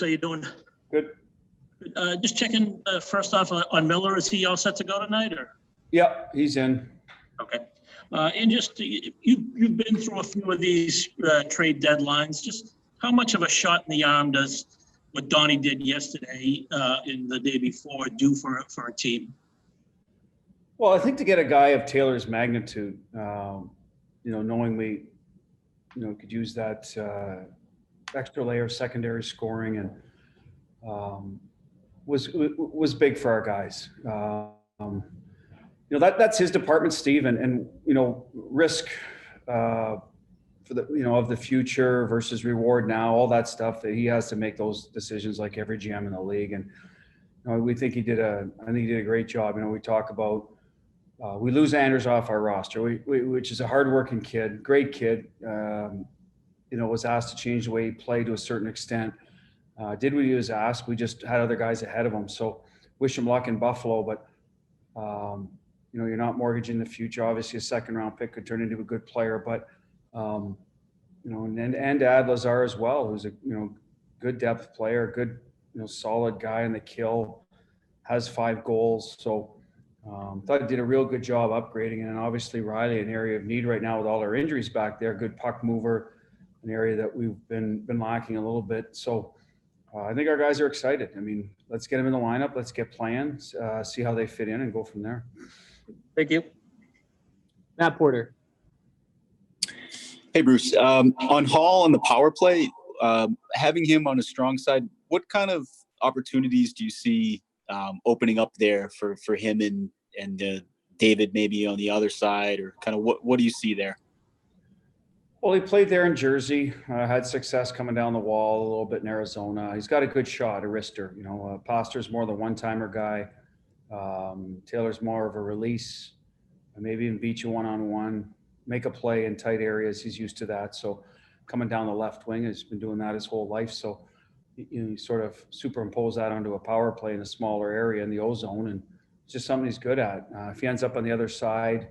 Bruce, how you doing? Good. Just checking first off on Miller. Is he all set to go tonight, or? Yeah, he's in. Okay. And just you've been through a few of these trade deadlines. Just how much of a shot in the arm does what Donnie did yesterday and the day before do for a team? Well, I think to get a guy of Taylor's magnitude, knowing we, could use that extra layer of secondary scoring and was big for our guys. That's his department, Steve, and risk for the of the future versus reward now, all that stuff that he has to make those decisions like every GM in the league. And we think he did a great job. We talk about we lose Anders off our roster, which is a hardworking kid, great kid. Was asked to change the way he played to a certain extent. Did what he was asked. We just had other guys ahead of him. So wish him luck in Buffalo, but you're not mortgaging the future. Obviously, a second round pick could turn into a good player, but and to add Lazar as well, who's a good depth player, good solid guy in the kill, has 5 goals. So thought he did a real good job upgrading, and obviously Riley, an area of need right now with all our injuries back there, good puck mover, an area that we've been lacking a little bit. So I think our guys are excited. Let's get them in the lineup. Let's get plans, see how they fit in, and go from there. Thank you. Matt Porter. Hey, Bruce. On Hall on the power play, having him on a strong side, what kind of opportunities do you see opening up there for him and David maybe on the other side, or kind of what do you see there? Well, he played there in Jersey, had success coming down the wall a little bit in Arizona. He's got a good shot, a wrister. Paster's more the one-timer guy. Taylor's more of a release, maybe even beat you one-on-one, make a play in tight areas. He's used to that. So coming down the left wing, he's been doing that his whole life. So you sort of superimpose that onto a power play in a smaller area in the O-zone, and it's just something he's good at. If he ends up on the other side,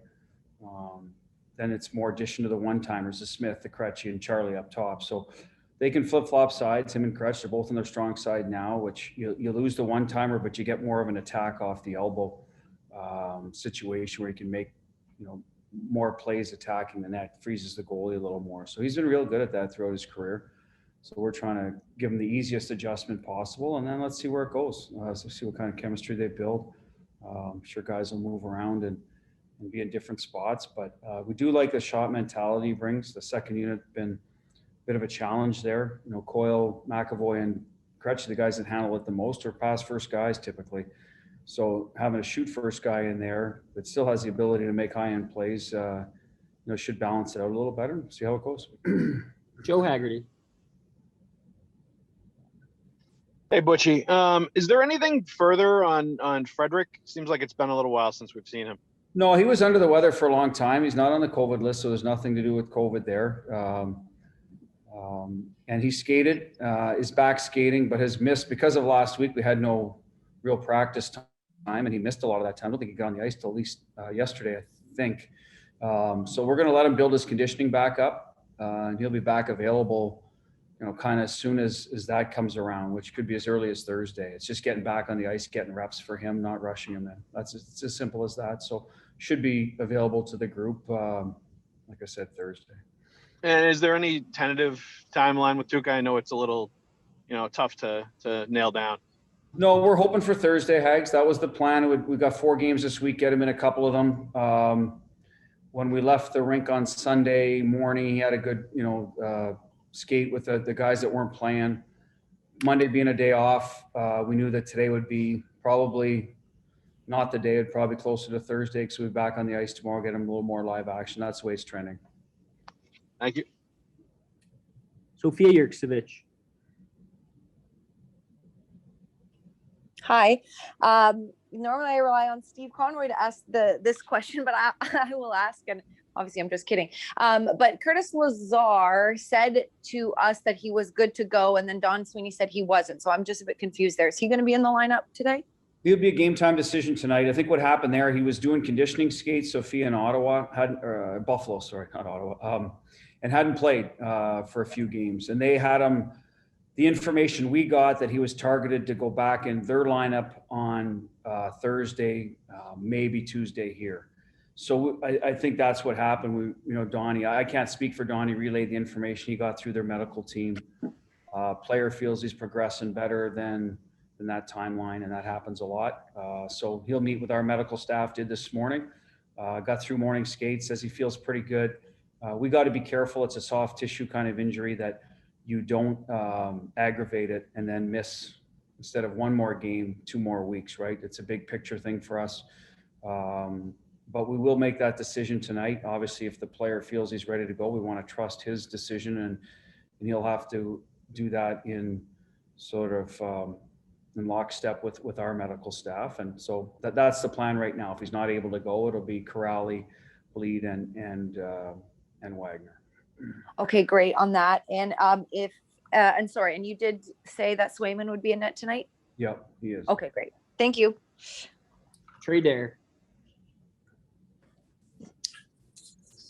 then it's more addition to the one-timers, the Smith, the Krejci, and Charlie up top. So they can flip-flop sides. Him and Krejci are both on their strong side now, which you lose the one-timer, but you get more of an attack off the elbow situation where you can make, more plays attacking the net, freezes the goalie a little more. So he's been real good at that throughout his career. So we're trying to give him the easiest adjustment possible, and then let's see where it goes. So see what kind of chemistry they build. I'm sure guys will move around and be in different spots, but we do like the shot mentality he brings. The second unit been a bit of a challenge there. Coyle, McAvoy, and Krejci, the guys that handle it the most, are pass first guys typically. So having a shoot first guy in there that still has the ability to make high end plays, should balance it out a little better. See how it goes. Joe Haggerty. Hey, Butchie. Is there anything further on Frederick? Seems like it's been a little while since we've seen him. No, he was under the weather for a long time. He's not on the COVID list, so there's nothing to do with COVID there. And he skated, is back skating, but has missed because of last week. We had no real practice time, and he missed a lot of that time. I don't think he got on the ice till at least yesterday, I think. So we're going to let him build his conditioning back up, and he'll be back available, kind of as soon as that comes around, which could be as early as Thursday. It's just getting back on the ice, getting reps for him, not rushing him in. It's as simple as that. So should be available to the group, like I said, Thursday. And is there any tentative timeline with Tuukka? I know it's a little, tough to nail down. No, we're hoping for Thursday, Hags. That was the plan. We've got 4 games this week, get him in a couple of them. When we left the rink on Sunday morning, he had a good, skate with the guys that weren't playing. Monday being a day off, we knew that today would be probably not the day. It'd probably closer to Thursday, because we'll be back on the ice tomorrow, get him a little more live action. That's the way it's trending. Thank you. Sophia Yurksevich. Hi. Normally I rely on Steve Conroy to ask this question, but I will ask, and obviously I'm just kidding. But Curtis Lazar said to us that he was good to go, and then Don Sweeney said he wasn't. So I'm just a bit confused there. Is he going to be in the lineup today? He'll be a game time decision tonight. I think what happened there, he was doing conditioning skates, Sophia in Ottawa, Buffalo, sorry, not Ottawa, and hadn't played for a few games. And they had him the information we got that he was targeted to go back in their lineup on Thursday, maybe Tuesday here. So I think that's what happened. Donnie, I can't speak for Donnie, relayed the information he got through their medical team. Player feels he's progressing better than that timeline, and that happens a lot. So he'll meet with our medical staff, did this morning, got through morning skates, says he feels pretty good. We got to be careful. It's a soft tissue kind of injury that you don't aggravate it and then miss, instead of one more game, 2 more weeks, right? It's a big picture thing for us. But we will make that decision tonight. Obviously, if the player feels he's ready to go, we want to trust his decision, and he'll have to do that in sort of in lockstep with our medical staff. And so that's the plan right now. If he's not able to go, it'll be Corrali, Bleed, and Wagner. Okay, great on that. And and you did say that Swayman would be in net tonight? Yep, he is. Okay, great. Thank you. Trey Dare.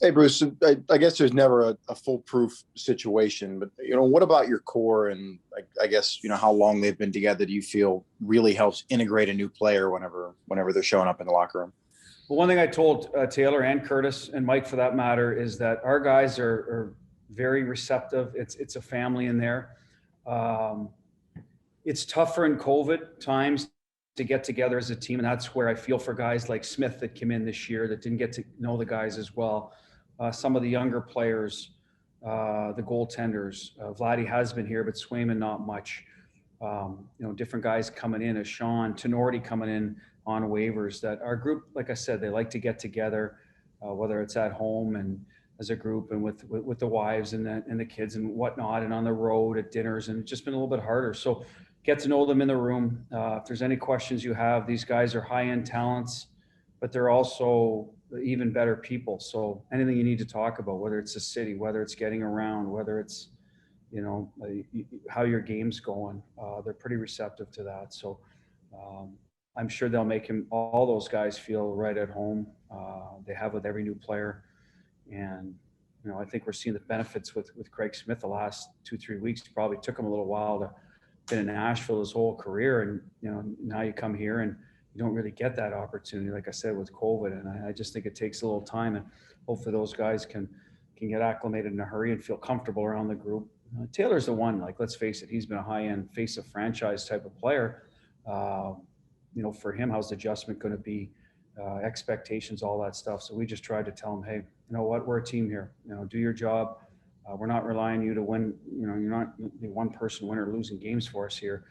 Hey, Bruce, I guess there's never a foolproof situation, but, what about your core and I guess, how long they've been together do you feel really helps integrate a new player whenever they're showing up in the locker room? Well, one thing I told Taylor and Curtis and Mike for that matter is that our guys are very receptive. It's a family in there. It's tougher in COVID times to get together as a team, and that's where I feel for guys like Smith that came in this year that didn't get to know the guys as well. Some of the younger players, the goaltenders, Vladdy has been here, but Swayman not much. Different guys coming in, as Sean Tenorti coming in on waivers. That our group, like I said, they like to get together, whether it's at home and as a group and with the wives and the kids and whatnot, and on the road at dinners, and it's just been a little bit harder. So get to know them in the room. If there's any questions you have, these guys are high-end talents, but they're also even better people. So anything you need to talk about, whether it's the city, whether it's getting around, whether it's, how your game's going, they're pretty receptive to that. So I'm sure they'll make all those guys feel right at home. They have with every new player. And, I think we're seeing the benefits with Craig Smith the last 2-3 weeks. It probably took him a little while to been in Nashville his whole career. And, now you come here and you don't really get that opportunity, like I said, with COVID. And I just think it takes a little time, and hopefully those guys can get acclimated in a hurry and feel comfortable around the group. Taylor's the one, let's face it, he's been a high-end face of franchise type of player. For him, how's the adjustment going to be, expectations, all that stuff. So we just tried to tell him, hey, you know what, we're a team here, do your job. We're not relying on you to win. You're not the one person winner losing games for us here.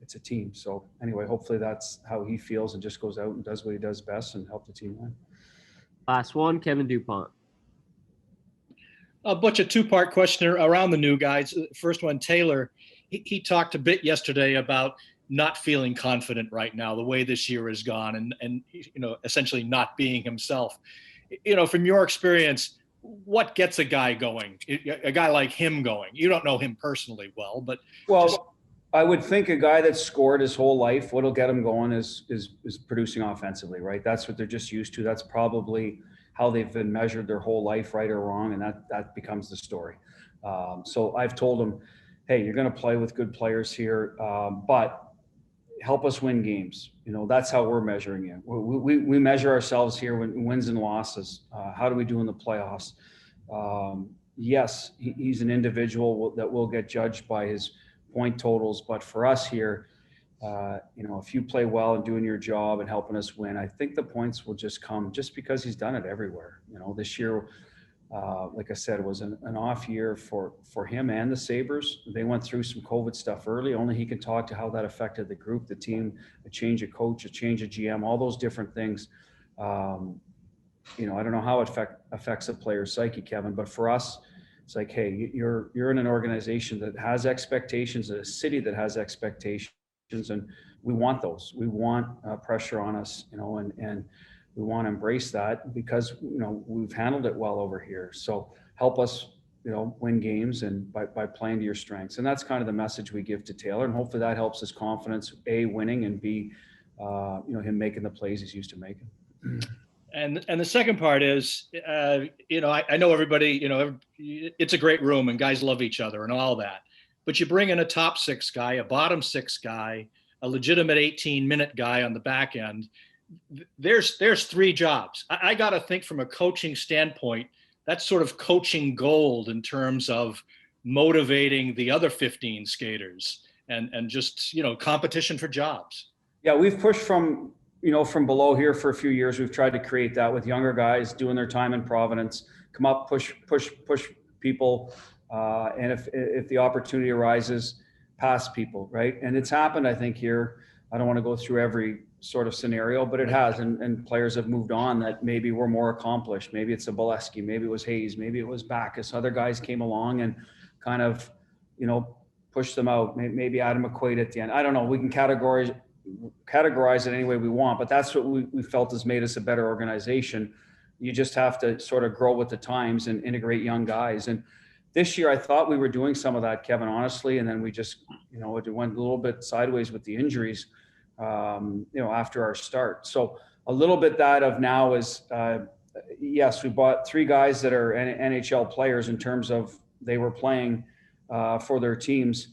It's a team. So anyway, hopefully that's how he feels and just goes out and does what he does best and help the team win. Last one, Kevin Dupont. Butch, a 2-part question around the new guys. First one, Taylor, he talked a bit yesterday about not feeling confident right now, the way this year has gone, and essentially not being himself. From your experience, what gets a guy going, a guy like him going? You don't know him personally well, but I would think a guy that's scored his whole life, what'll get him going is producing offensively, right? That's what they're just used to. That's probably how they've been measured their whole life, right or wrong, and that becomes the story. So I've told them, hey, you're going to play with good players here, but help us win games. That's how we're measuring it. We measure ourselves here when wins and losses. How do we do in the playoffs? Yes, he's an individual that will get judged by his point totals, but for us here, if you play well and doing your job and helping us win, I think the points will just come just because he's done it everywhere. This year, like I said, was an off year for him and the Sabres. They went through some COVID stuff early. Only he can talk to how that affected the group, the team, a change of coach, a change of GM, all those different things. I don't know how it affects a player's psyche, Kevin, but for us, it's like, hey, you're in an organization that has expectations, a city that has expectations, and we want those. We want pressure on us, and we want to embrace that because we've handled it well over here. So help us, win games and by playing to your strengths. And that's kind of the message we give to Taylor, and hopefully that helps his confidence, A, winning, and B, him making the plays he's used to making. And the second part is, I know everybody, it's a great room and guys love each other and all that. but you bring in a top six guy, a bottom six guy, a legitimate 18-minute guy on the back end. There's three jobs. I got to think from a coaching standpoint, that's sort of coaching gold in terms of motivating the other 15 skaters and just, competition for jobs. Yeah, we've pushed from below here for a few years. We've tried to create that with younger guys doing their time in Providence, come up, push people. And if the opportunity arises, pass people, right? And it's happened, I think, here. I don't want to go through every sort of scenario, but it has, and players have moved on that maybe were more accomplished. Maybe it's a Bolesky, maybe it was Hayes, maybe it was Backus. Other guys came along and kind of, pushed them out. Maybe Adam McQuaid at the end. I don't know. We can categorize it any way we want, but that's what we felt has made us a better organization. You just have to sort of grow with the times and integrate young guys. And this year, I thought we were doing some of that, Kevin, honestly, and then we just, it went a little bit sideways with the injuries, after our start. So a little bit that of now is, yes, we bought three guys that are NHL players in terms of they were playing for their teams.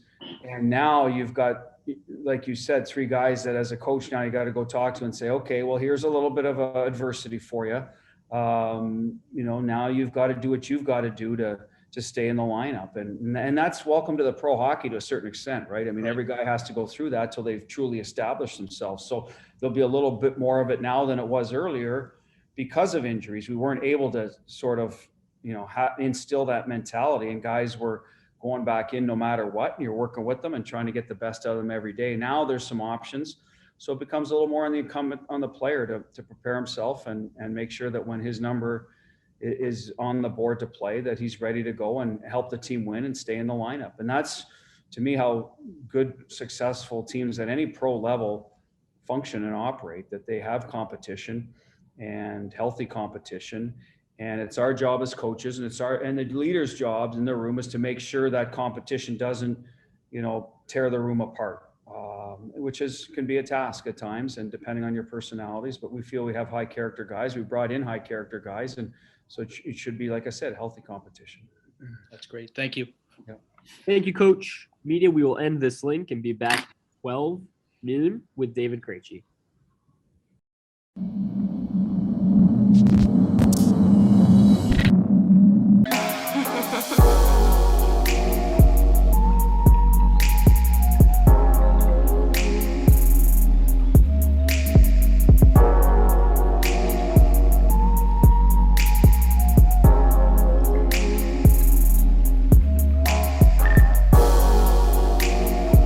And now you've got, like you said, three guys that as a coach now you got to go talk to and say, okay, well, here's a little bit of adversity for you. Now you've got to do what you've got to do to stay in the lineup. And that's welcome to the pro hockey to a certain extent, right? I mean, every guy has to go through that till they've truly established themselves. So there'll be a little bit more of it now than it was earlier because of injuries. We weren't able to sort of, instill that mentality, and guys were going back in no matter what, and you're working with them and trying to get the best out of them every day. Now there's some options. So it becomes a little more on the incumbent on the player to prepare himself and make sure that when his number is on the board to play, that he's ready to go and help the team win and stay in the lineup. And that's, to me, how good, successful teams at any pro level function and operate, that they have competition and healthy competition. And it's our job as coaches, and the leaders' jobs in the room is to make sure that competition doesn't, tear the room apart, which can be a task at times, and depending on your personalities. But we feel we have high character guys. We brought in high character guys, and so it should be, like I said, healthy competition. That's great. Thank you. Yeah. Thank you, Coach. Media, we will end this link and be back 12 noon with David Krejci.